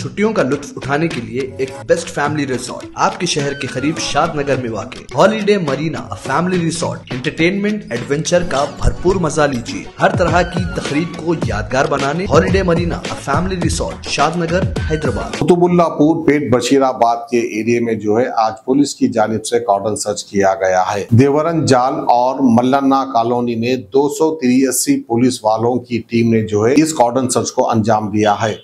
छुट्टियों का लुत्फ उठाने के लिए एक बेस्ट फैमिली रिसोर्ट आपके शहर के करीब शादनगर में वाक़ Holiday Marina Family Resort. Entertainment adventure का भरपूर मजा लीजिए। हर तरह की तकरीब को यादगार बनाने Holiday Marina Family Resort, Shadnagar, Hyderabad. Qutbullapur Pet Basheerabad के एरिया में जो है आज पुलिस की जानिब से कॉर्डन सर्च किया गया है। देवरन जाल और मल्लन्ना कॉलोनी में 283 पुलिस वालों की टीम ने जो है इस कॉर्डन सर्च को अंजाम दिया है।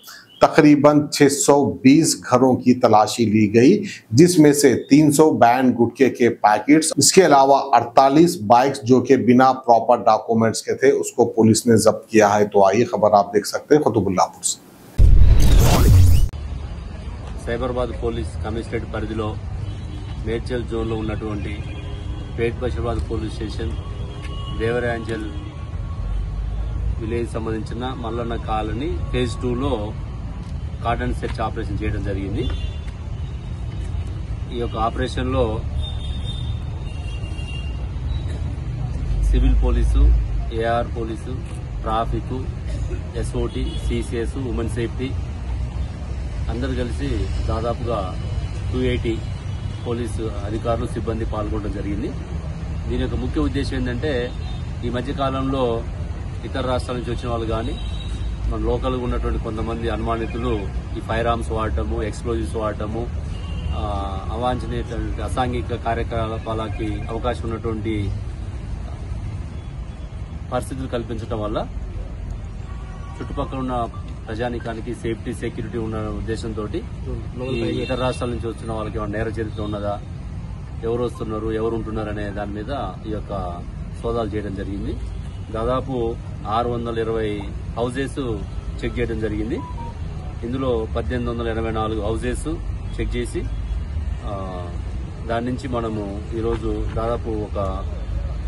तकरीबन 620 घरों की तलाशी ली गई, जिसमें से 300 बैन गुटखे के पैकेट्स, इसके अलावा 48 बाइक्स जो कि बिना प्रॉपर डॉक्यूमेंट्स के थे उसको पुलिस ने जब्त किया है। तो आइए खबर आप देख सकते हैं कुतुबुल्लापुर से। సైబరాబాద్ పోలీస్ కమిషనరేట్ పరిధిలో మేడ్చల్ జోన్లో ఉన్నటువంటి Pet Basheerabad police station Devaranjal village సంబంధించిన మల్లన్న కాలనీ ఫేజ్ 2లో కార్డన్ సెర్చ్ ఆపరేషన్ చేయడం జరిగింది। ఈ యొక్క ఆపరేషన్లో civil police, A R police, traffic, S O T, C C S, women safety అందరూ కలిసి దాదాపుగా 280 పోలీసు అధికారులు, సిబ్బంది పాల్గొనడం జరిగింది। దీని యొక్క ముఖ్య ఉద్దేశం ఏంటంటే ఈ మధ్య కాలంలో ఇతర రాష్ట్రాల నుంచి వచ్చిన వాళ్ళు కానీ మన లోకల్గా ఉన్నటువంటి కొంతమంది అనుమానితులు ఈ ఫైర్ ఆర్మ్స్ వాడటము, ఎక్స్ప్లోజివ్స్ వాడటము, అవాంఛనీయ అసాంఘిక కార్యకలాపాలకి అవకాశం ఉన్నటువంటి పరిస్థితులు కల్పించడం వల్ల చుట్టుపక్కల ఉన్న ప్రజానికానికి సేఫ్టీ, సెక్యూరిటీ ఉన్న ఉద్దేశంతో ఇతర రాష్ట్రాల నుంచి వచ్చిన వాళ్ళకి ఏమైనా నేర చరిత్ర ఉన్నదా, ఎవరు వస్తున్నారు, ఎవరు ఉంటున్నారు అనే దాని మీద ఈ యొక్క సోదాలు చేయడం జరిగింది। దాదాపు 620 హౌజెస్ చెక్ చేయడం జరిగింది। ఇందులో 1884 హౌజెస్ చెక్ చేసి దాని నుంచి మనము ఈరోజు దాదాపు ఒక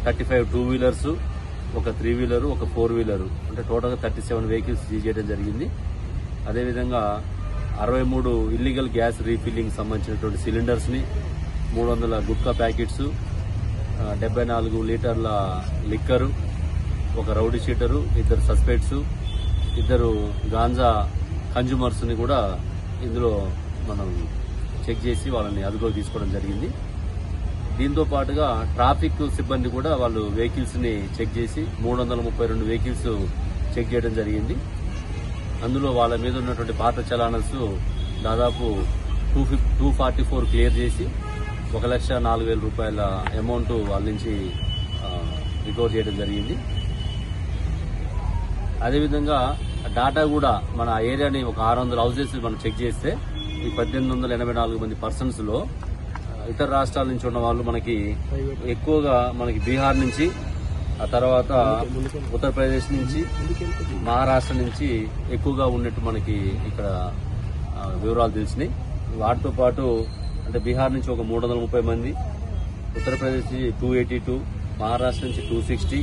35 టూ వీలర్స్, ఒక 3 వీలరు, ఒక 4 వీలరు, అంటే టోటల్గా 37 వెహికల్స్ సీజ్ చేయడం జరిగింది। అదేవిధంగా 63 ఇల్లీగల్ గ్యాస్ రీఫిల్లింగ్ సంబంధించినటువంటి సిలిండర్స్ని, 300 గుట్కా ప్యాకెట్స్, 74 లీటర్ల లిక్కరు, ఒక రౌడీ షీటరు, 2 సస్పెక్ట్స్, 2 గాంజా కన్జ్యూమర్స్ని కూడా ఇందులో మనం చెక్ చేసి వాళ్ళని అదుపులోకి తీసుకోవడం జరిగింది। దీంతో పాటుగా ట్రాఫిక్ సిబ్బంది కూడా వాళ్ళు వెహికల్స్ ని చెక్ చేసి 332 వెహికల్స్ చెక్ చేయడం జరిగింది। అందులో వాళ్ళ మీద ఉన్నటువంటి పాత చలానస్ దాదాపు 244 క్లియర్ చేసి 1,04,000 రూపాయల అమౌంట్ వాళ్ళ నుంచి రికవర్ చేయడం జరిగింది। అదేవిధంగా డాటా కూడా మన ఏరియాని ఒక 600 హౌసెస్ మనం చెక్ చేస్తే ఈ 1884 మంది పర్సన్స్ లో ఇతర రాష్ట్రాల నుంచి ఉన్న వాళ్ళు మనకి ఎక్కువగా మనకి బీహార్ నుంచి, ఆ తర్వాత ఉత్తరప్రదేశ్ నుంచి, మహారాష్ట్ర నుంచి ఎక్కువగా ఉన్నట్టు మనకి ఇక్కడ వివరాలు తెలిసినాయి। వాటితో పాటు అంటే బీహార్ నుంచి ఒక 330 మంది, ఉత్తరప్రదేశ్ నుంచి 282, మహారాష్ట్ర నుంచి 260,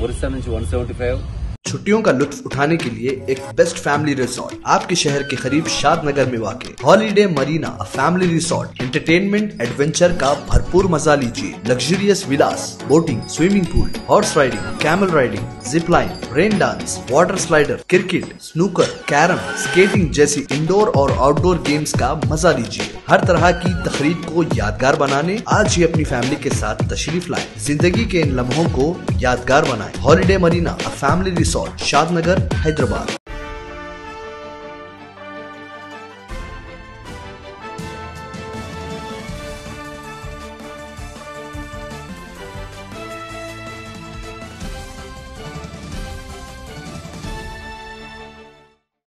ఒరిస్సా నుంచి 175। छुट्टियों का लुत्फ उठाने के लिए एक बेस्ट फैमिली रिसोर्ट आपके शहर के करीब शादनगर में वाक़ Holiday Marina Family Resort. Entertainment adventure का भरपूर मजा लीजिए। Luxurious villas, boating, swimming pool, horse riding, camel riding, zip line, rain dance, water slider, cricket, snooker, carrom, skating जैसी इंडोर और आउटडोर गेम्स का मजा लीजिए। हर तरह की तकरीब को यादगार बनाने आज ही अपनी फैमिली के साथ तशरीफ लाएं। जिंदगी के इन लम्हों को यादगार बनाएं। Holiday Marina Family Resort, Shadnagar, Hyderabad.